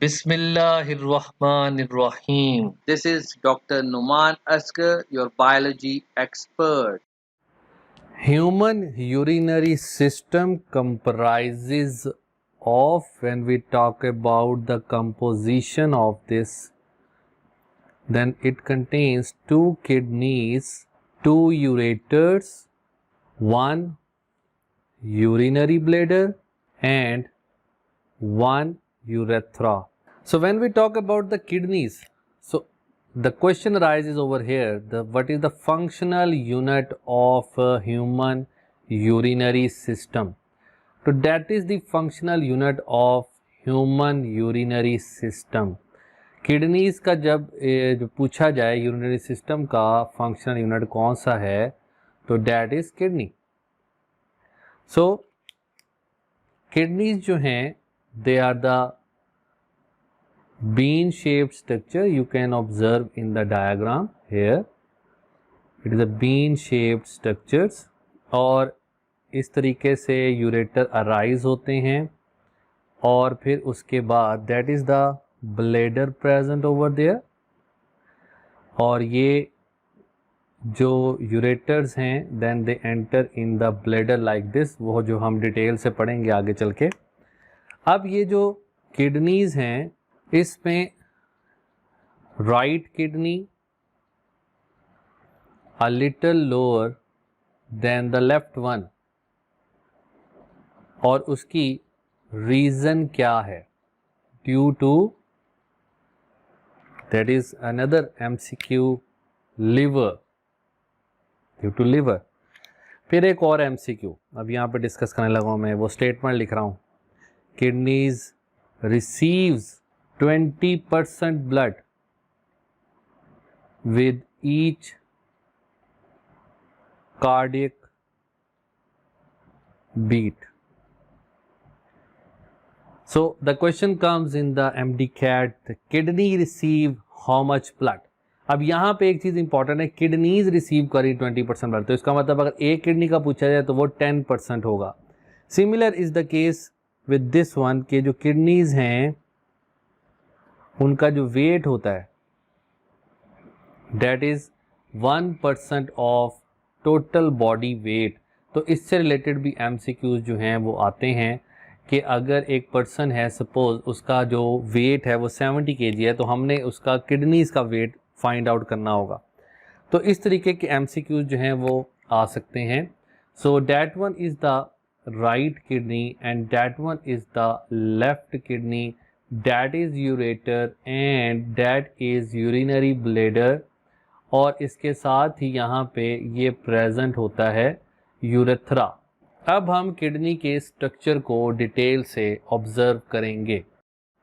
Bismillahirrahmanirrahim. This is Dr. Numan Askar, your biology expert. Human urinary system comprises of, when we talk about the composition of this, then it contains two kidneys, two ureters, one urinary bladder and one urethra. So when we talk about the kidneys, so the question arises over here, what is the functional unit of a human urinary system? So that is the functional unit of human urinary system. Kidneys का जब जो पूछा जाए urinary system का functional unit कौन सा है, तो that is kidney. So kidneys जो हैं they are the bean shaped structure. You can observe in the diagram here, it is a bean shaped structures. और इस तरीके से यूरेटर अराइज होते हैं और फिर उसके बाद that is the bladder present over there. और ये जो यूरेटर्स हैं then they enter in the bladder like this, वो जो हम डिटेल से पढ़ेंगे आगे चल के. अब ये जो किडनीज हैं इसमें right kidney a little lower than the left one, और उसकी रीजन क्या है? Due to, that is another MCQ, liver, due to liver. फिर एक और MCQ अब यहाँ पे डिस्कस करने लगा हूँ मैं, वो स्टेटमेंट लिख रहा हूँ. Kidneys receives 20% blood with each cardiac beat. So the question comes in the MCAT, the kidney receive how much blood? अब यहाँ पे एक चीज़ इंपॉर्टेंट है, किडनीज रिसीव करी 20% ब्लड, तो इसका मतलब अगर एक किडनी का पूछा जाए तो वो 10% होगा. Similar is the case with this one, के जो किडनीज हैं उनका जो वेट होता है that is 1% of total body weight. तो इससे रिलेटेड भी MCQs जो हैं वो आते हैं कि अगर एक पर्सन है, सपोज उसका जो वेट है वो 70 kg है, तो हमने उसका किडनीज का वेट फाइंड आउट करना होगा. तो इस तरीके के MCQs जो हैं वो आ सकते हैं. So that one is the right kidney and that one is the left kidney, that is ureter and that is urinary bladder. और इसके साथ ही यहाँ पे ये प्रेजेंट होता है यूरेथ्रा. अब हम किडनी के स्ट्रक्चर को डिटेल से ऑब्जर्व करेंगे.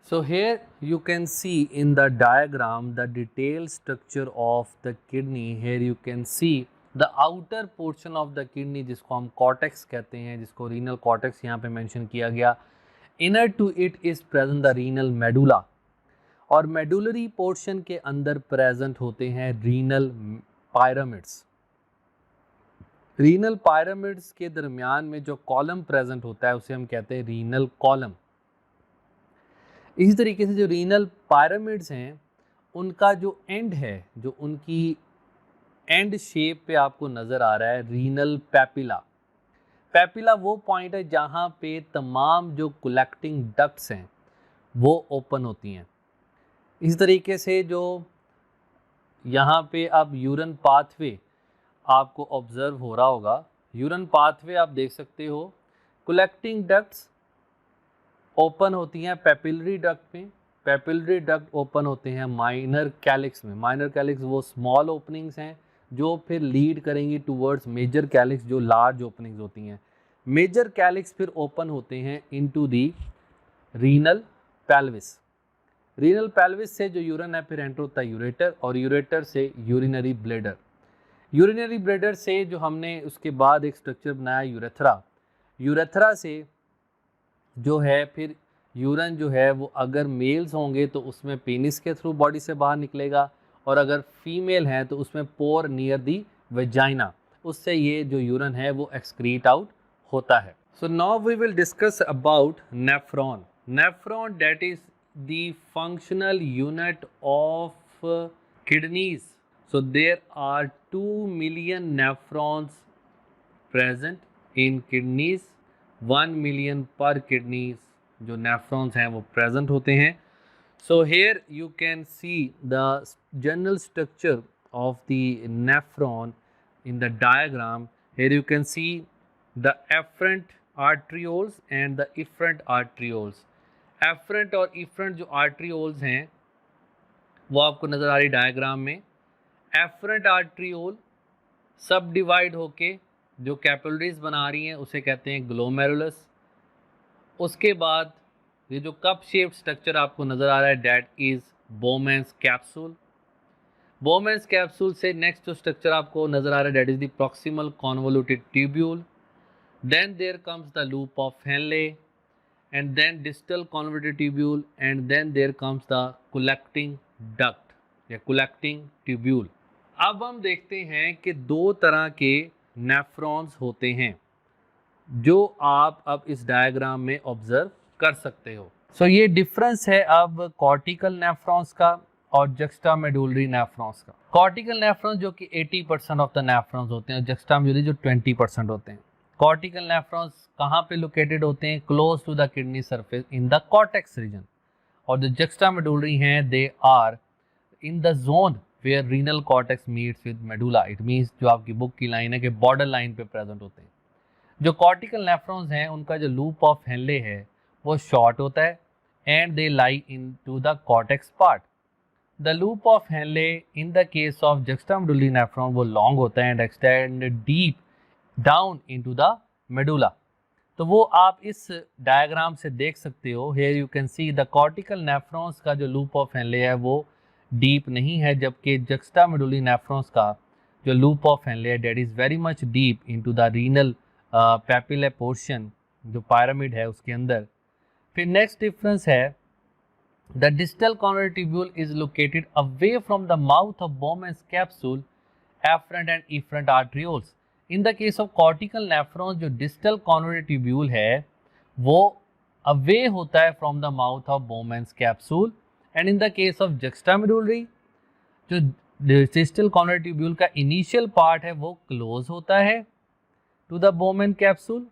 So here you can see in the diagram the detail structure of the kidney. Here you can see the outer portion of the kidney, जिसको हम कॉर्टेक्स कहते हैं, जिसको रीनल कॉर्टेक्स यहाँ पे मेंशन किया गया. Inner to it is present the renal medulla, और मेडुलरी पोर्शन के अंदर प्रेजेंट होते हैं रीनल पायरामिड्स. रीनल पायरामिड्स के दरमियान में जो कॉलम प्रेजेंट होता है उसे हम कहते हैं रीनल कॉलम. इसी तरीके से जो रीनल पायरामिड्स हैं उनका जो एंड है, जो उनकी एंड शेप पे आपको नज़र आ रहा है, रीनल पैपिला. पैपिला वो पॉइंट है जहाँ पे तमाम जो कलेक्टिंग डक्ट्स हैं वो ओपन होती हैं. इस तरीके से जो यहाँ पे अब यूरिन पाथवे आपको ऑब्जर्व हो रहा होगा, यूरिन पाथवे आप देख सकते हो, कलेक्टिंग डक्ट्स ओपन होती हैं पैपिलरी डक्ट में, पैपिलरी डक्ट ओपन होते हैं माइनर कैलिक्स में. माइनर कैलिक्स वो स्मॉल ओपनिंग्स हैं जो फिर लीड करेंगी टूवर्ड्स मेजर कैलिक्स, जो लार्ज ओपनिंग्स होती हैं. मेजर कैलिक्स फिर ओपन होते हैं into the renal pelvis. Renal pelvis से जो यूरिन है फिर एंटर होता है यूरेटर, और यूरेटर से यूरिनरी ब्लेडर. यूरिनरी ब्लेडर से जो हमने उसके बाद एक स्ट्रक्चर बनाया यूरेथ्रा. यूरेथ्रा से जो है फिर यूरिन जो है वो अगर मेल्स होंगे तो उसमें पेनिस के थ्रू बॉडी से बाहर निकलेगा, और अगर फीमेल हैं तो उसमें पोर नियर दी वेजाइना, उससे ये जो यूरिन है वो एक्सक्रीट आउट होता है. So now we will discuss about nephron. Nephron that is the functional unit of kidneys. So there are 2 million nephrons present in kidneys. 1 million per kidneys जो nephrons हैं वो present होते हैं. So here you can see the general structure of the nephron in the diagram. Here you can see the afferent arterioles and the efferent arterioles. Afferent और efferent जो arterioles हैं वो आपको नज़र आ रही डायग्राम में. एफरेंट आर्ट्रियोल सब डिवाइड होके जो कैपिलरीज बना रही हैं उसे कहते हैं ग्लोमेरुलस. उसके बाद ये जो कप शेप्ड स्ट्रक्चर आपको नज़र आ रहा है that is Bowman's capsule. Bowman's capsule से नेक्स्ट जो स्ट्रक्चर आपको नज़र आ रहा है that is the proximal convoluted tubule. Then there comes the loop of Henle and then distal convoluted tubule and then there comes the collecting duct या collecting tubule. अब हम देखते हैं कि दो तरह के नेफ्रॉन्स होते हैं जो आप अब इस डायग्राम में ऑब्जर्व कर सकते हो. सो ये डिफरेंस है अब कॉर्टिकल नेफ्रॉन्स का और जक्स्टा मेडुलरी नेफ्रॉन्स का. कॉर्टिकल नेफ्रॉन्स जो कि 80% ऑफ द नेफ्रॉन्स होते हैं और जक्स्टा मेडुलरी जो 20% होते हैं. कॉर्टिकल नेफ्रॉन्स कहाँ पे लोकेटेड होते हैं? Close to the kidney surface in the cortex region. और जो जक्स्टा मेडुलरी हैं they are in the zone where renal cortex meets with medulla. It means जो आपकी बुक की लाइन है कि बॉर्डर लाइन पे प्रेजेंट होते हैं. जो कॉर्टिकल नेफ्रॉन्स हैं उनका जो लूप ऑफ हेनले है वो शॉर्ट होता है and they lie into the cortex part. The loop of Henle in the case of juxtamedullary nephron वो लॉन्ग होता है and extend deep down into the medulla. तो वो आप इस डायग्राम से देख सकते हो. Here you can see the cortical nephrons का जो लूप ऑफ हेनले है वो डीप नहीं है, जबकि जक्स्टा मेडुलरी नेफ्रॉन्स का जो लूप ऑफ हेनले है that is very much deep into the renal papilla portion जो पिरामिड है उसके अंदर. फिर नेक्स्ट डिफरेंस है the distal convoluted tubule is located away from the mouth of Bowman's capsule afferent and efferent arterioles. In the case of cortical nephrons जो distal convoluted tubule है वो away होता है from the mouth of Bowman's capsule. And in the case of juxtamedullary जो distal convoluted tubule का initial part है वो close होता है to the Bowman capsule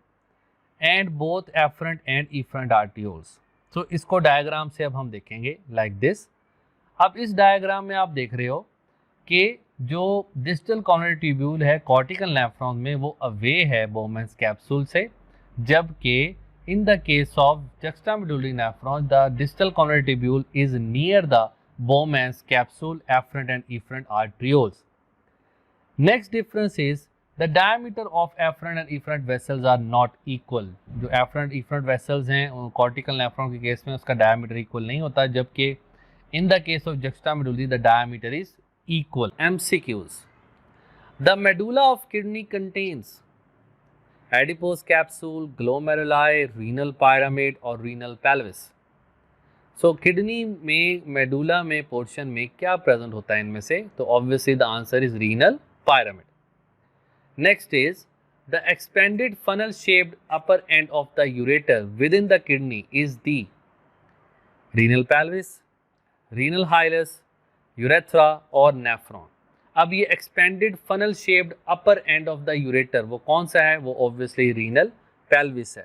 and both afferent and efferent arterioles. तो इसको डायग्राम से अब हम देखेंगे लाइक दिस. अब इस डायग्राम में आप देख रहे हो कि जो डिस्टल कॉन्वोल्यूटेड ट्यूब्यूल है कॉर्टिकल नेफ्रॉन में वो अवे है बोमेंस कैप्सूल से, जबकि in the case of juxtamedullary nephron the distal convoluted tubule is near the Bowman's capsule afferent and efferent arterioles. Next difference is the diameter of afferent and efferent vessels are not equal. जो afferent efferent vessels हैं cortical nephron के case में उसका diameter equal नहीं होता, जबकि in the case of juxta medullary the diameter is equal. MCQs. The medulla of kidney contains adipose capsule, glomeruli, renal pyramid और renal pelvis. So kidney में medulla में portion में क्या present होता है इनमें से? तो obviously the answer is renal pyramid. Next is the expanded funnel shaped upper end of the ureter within the kidney is the renal pelvis, renal hilus, urethra और नेफ्रॉन. अब ये expanded funnel shaped upper end of the ureter वो कौन सा है? वो obviously renal pelvis है.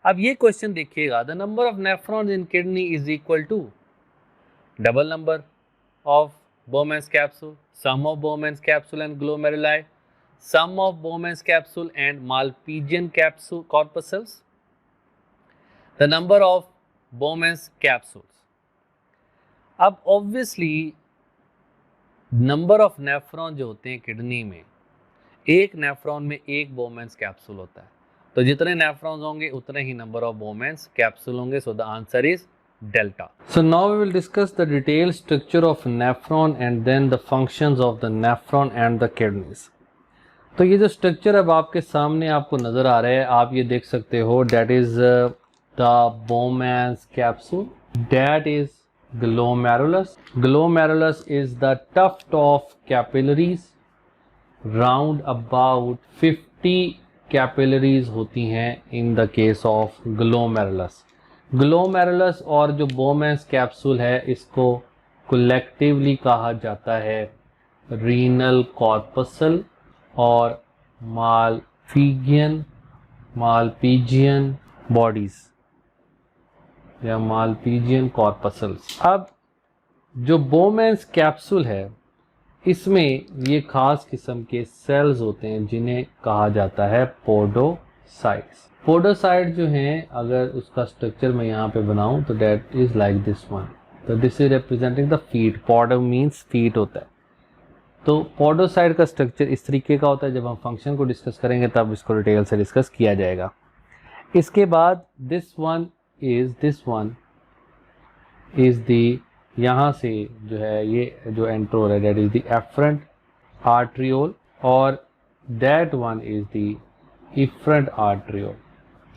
अब ये क्वेश्चन देखिएगा the number of nephrons in kidney is equal to double number of Bowman's capsule, sum of Bowman's capsule and glomeruli, sum of Bowman's capsule and Malpighian capsule corpuscles, the number of Bowman's capsules. अब obviously number of nephron जो होते हैं kidney में, एक nephron में एक बोमेंस capsule होता है, तो जितने नेफ्रॉन्स होंगे उतने ही नंबर ऑफ बोमेंस कैप्सूल होंगे. So the answer is delta. So now we will discuss the detail structure of nephron and then the functions of the nephron and the kidneys. तो ये जो स्ट्रक्चर अब आपके सामने आपको नजर आ रहा है आप ये देख सकते हो that is the Bowman's capsule, that is glomerulus. Glomerulus is the tuft of capillaries. Round about 50 capillaries होती हैं in the case of glomerulus. Glomerulus और जो बोमेंस कैप्सूल है इसको कलेक्टिवली कहा जाता है रीनल कॉर्पसल और मालपीजियन बॉडीज या मालपीजियन कॉर्पसल्स। अब जो बोमेंस कैप्सूल है इसमें ये खास किस्म के सेल्स होते हैं जिन्हें कहा जाता है पोडोसाइट्स। पोडोसाइट जो हैं, अगर उसका स्ट्रक्चर मैं यहाँ पे बनाऊं तो that is like this one. तो this is representing the feet. Podo means feet होता है। तो पोडोसाइट का स्ट्रक्चर इस तरीके का होता है। जब हम फंक्शन को डिस्कस करेंगे तब इसको डिटेल से डिस्कस किया जाएगा। इसके बाद दिस वन इज दी, यहाँ से जो है ये जो एंट्रोल है that is the afferent arteriole और that one is the efferent arteriole.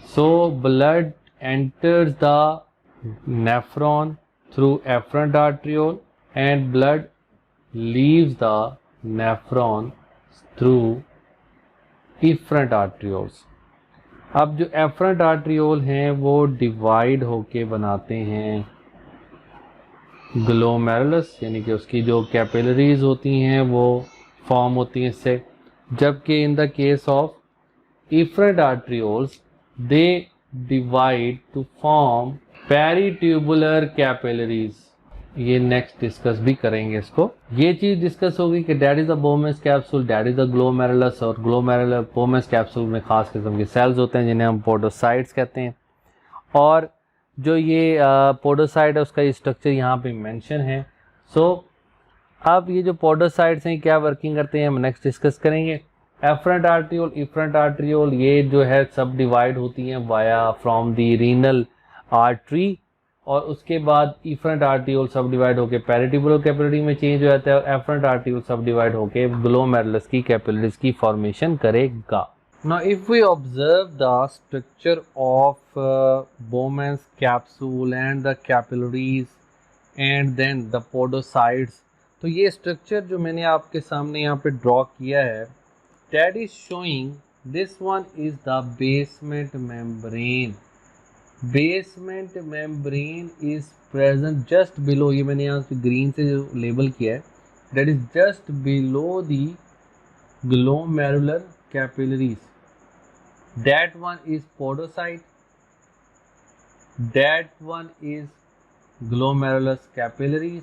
So blood enters the nephron through efferent arteriole and blood leaves the nephron through efferent arterioles. अब जो efferent arteriole हैं वो डिवाइड होके बनाते हैं ग्लोमेरुलस, यानी कि उसकी जो कैपिलरीज होती हैं वो फॉर्म होती हैं इससे। जबकि in the case of efferent arterioles they divide to form peritubular capillaries। ये नेक्स्ट डिस्कस भी करेंगे इसको। ये चीज डिस्कस होगी कि that is the Bowman's capsule, that is the glomerulus. और ग्लोमेरुलर बोमेंस कैप्सूल में खास किस्म के सेल्स होते हैं जिन्हें हम पोडोसाइट्स कहते हैं। और जो ये पोडोसाइट है उसका ये स्ट्रक्चर यहाँ पे मेंशन है। सो अब ये जो पोडोसाइट्स हैं क्या वर्किंग करते हैं हम नेक्स्ट डिस्कस करेंगे। एफरेंट आर्ट्रियोल, इफरेंट आर्ट्रियोल ये जो है सब डिवाइड होती हैं via from the renal artery, और उसके बाद इफरेंट आर्ट्रियोल सब डिवाइड होके पेरिट्यूबुलर कैपिलरी में चेंज हो जाता है और एफरेंट आर्ट्रियोल सब डिवाइड होके ग्लोमेरुलस की कैपिलरीज की फॉर्मेशन करेगा। Now if we observe the structure of Bowman's capsule and the capillaries and then the podocytes, तो ये स्ट्रक्चर जो मैंने आपके सामने यहाँ पे ड्रॉ किया है that is showing this one is the basement membrane. Basement membrane is present just below, ये मैंने यहाँ पे ग्रीन से जो लेबल किया है, that is just below the glomerular capillaries. That one is podocyte, that one is glomerulus capillaries,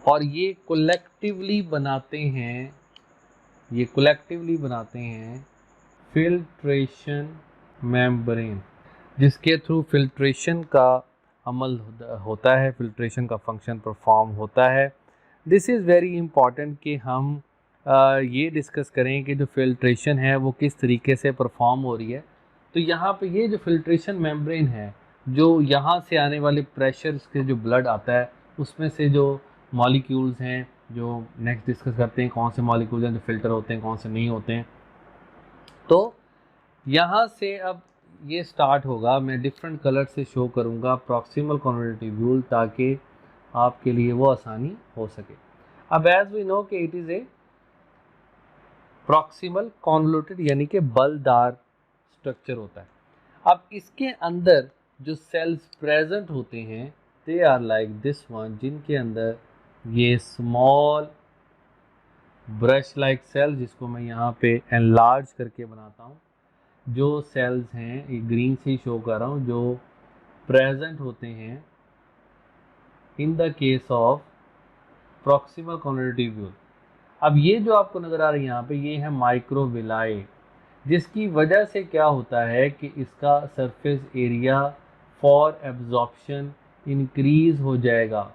और ये collectively बनाते हैं फिल्ट्रेशन मेम्ब्रेन, जिसके थ्रू फिल्ट्रेशन का अमल होता है, फिल्ट्रेशन का फंक्शन परफॉर्म होता है। दिस इज़ वेरी इम्पॉर्टेंट कि हम ये डिस्कस करें कि जो फिल्ट्रेशन है वो किस तरीके से परफॉर्म हो रही है। तो यहाँ पे ये जो फिल्ट्रेशन मेम्ब्रेन है, जो यहाँ से आने वाले प्रेशर से जो ब्लड आता है उसमें से जो मॉलिक्यूल्स हैं, जो नेक्स्ट डिस्कस करते हैं कौन से मॉलिक्यूल्स हैं जो फिल्टर होते हैं कौन से नहीं होते हैं। तो यहाँ से अब ये स्टार्ट होगा, मैं डिफरेंट कलर से शो करूँगा प्रॉक्सिमल कॉन्वोल्यूटेड ट्यूब्यूल ताकि आपके लिए वो आसानी हो सके। अब एज वी नो कि it is a proximal convoluted यानी कि बलदार स्ट्रक्चर होता है। अब इसके अंदर जो सेल्स प्रेजेंट होते हैं they are like this one, जिनके अंदर ये स्मॉल ब्रश लाइक सेल, जिसको मैं यहाँ पे एनलार्ज करके बनाता हूँ, जो सेल्स हैं ये ग्रीन से शो कर रहा हूँ, जो प्रेजेंट होते हैं इन the case of proximal convoluted tubule. अब ये जो आपको नज़र आ रही है यहाँ पे, ये है माइक्रोविलाई, जिसकी वजह से क्या होता है कि इसका surface area for absorption increase हो जाएगा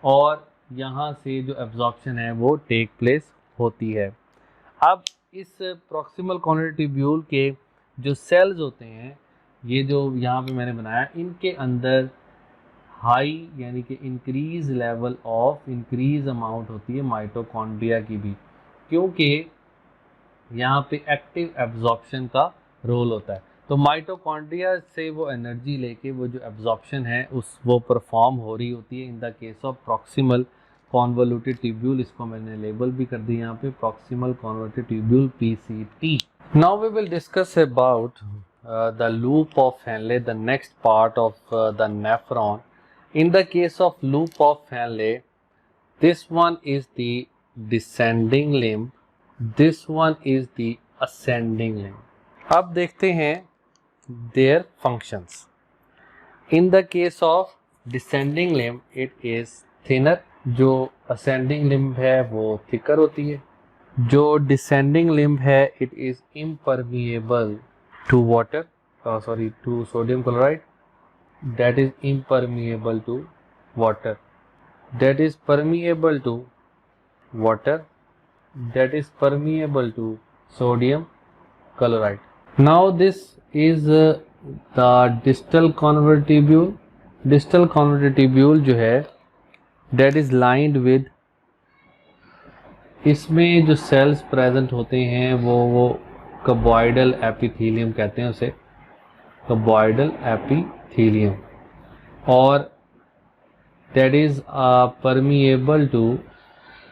और यहाँ से जो एब्जॉर्प्शन है वो टेक प्लेस होती है। अब इस प्रॉक्सिमल कॉन्वोल्यूटेड ट्यूब्यूल के जो सेल्स होते हैं, ये जो यहाँ पे मैंने बनाया, इनके अंदर हाई यानी कि increase level of increase amount होती है माइटोकॉन्ड्रिया की भी, क्योंकि यहाँ पे एक्टिव एब्जॉर्प्शन का रोल होता है। तो माइटोकॉन्ड्रिया से वो एनर्जी लेके वो जो एब्जॉर्प्शन है वो परफॉर्म हो रही होती है in the case of proximal convoluted tubule. इसको मैंने लेबल भी कर दिया यहाँ पे, proximal convoluted tubule PCT। Now we will discuss about the loop of Henle, the next part of the nephron. In the case of loop of Henle, this one is the descending limb, this one is the ascending limb. अब देखते हैं their functions. In the case of descending limb, it is thinner. जो ascending limb है वो thicker होती है. जो descending limb है it is impermeable to water, to sodium chloride. That is impermeable to water. That is permeable to water. That is permeable to sodium chloride. Now this is the distal convertibule. Distal convertibule जो है that is lined with, इसमें जो sales present होते हैं वो कबॉइडल epithelium कहते हैं उसे, कबॉइडल एपिथेलियम, और that is permeable to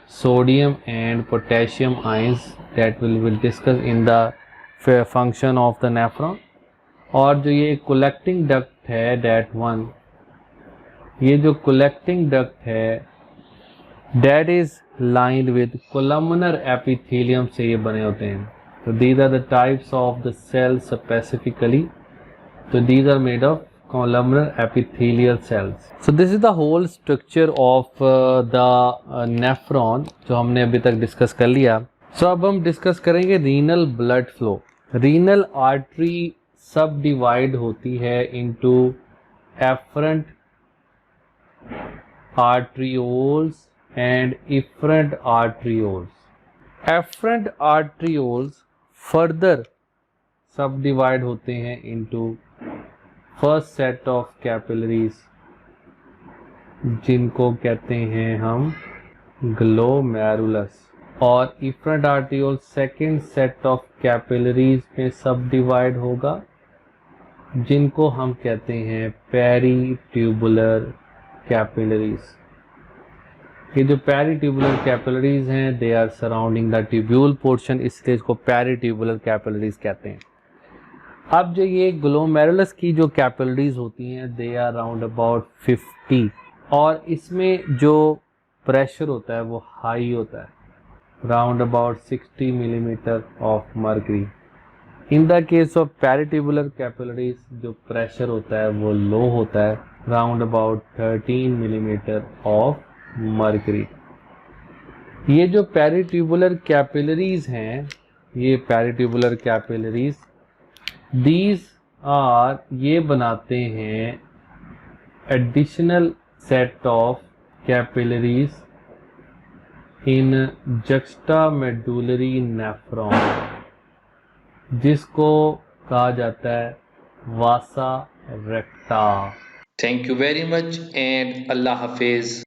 sodium and potassium ions that will discuss in the function of the nephron. और जो ये collecting duct है that one, ये जो collecting duct है that is lined with columnar epithelium से ये बने होते हैं. So these are the types of the cells specifically. So these are made of columnar epithelial cells. So this is the whole structure of the nephron जो हमने अभी तक discuss कर लिया. So अब हम डिस्कस करेंगे renal blood flow. Renal artery subdivide होती है into afferent arterioles and efferent arterioles. Efferent arterioles further subdivide होते हैं into first set of capillaries जिनको कहते हैं हम glomerulus, और efferent arteriole second set of capillaries में subdivide होगा जिनको हम कहते हैं peritubular capillaries. ये जो पेरिट्यूबुलर कैपिलरीज हैं they are surrounding the tubule portion, इसलिए इसको पेरिट्यूबुलर कैपिलरीज कहते हैं. अब जो ये ग्लोमेरुलस की जो कैपिलरीज होती हैं दे आर अराउंड अबाउट 50, और इसमें जो प्रेशर होता है वो हाई होता है, around about 60 millimetre of mercury. In the case of peritubular capillaries जो प्रेशर होता है वो लो होता है, around about 13 millimetre of mercury. ये जो पेरिट्यूबुलर कैपिलरीज हैं, ये पेरिट्यूबुलर कैपिलरीज दीज आर, ये बनाते हैं additional set of capillaries in juxtamedullary nephron जिसको कहा जाता है वासा रेक्टा. Thank you very much and Allah Hafiz.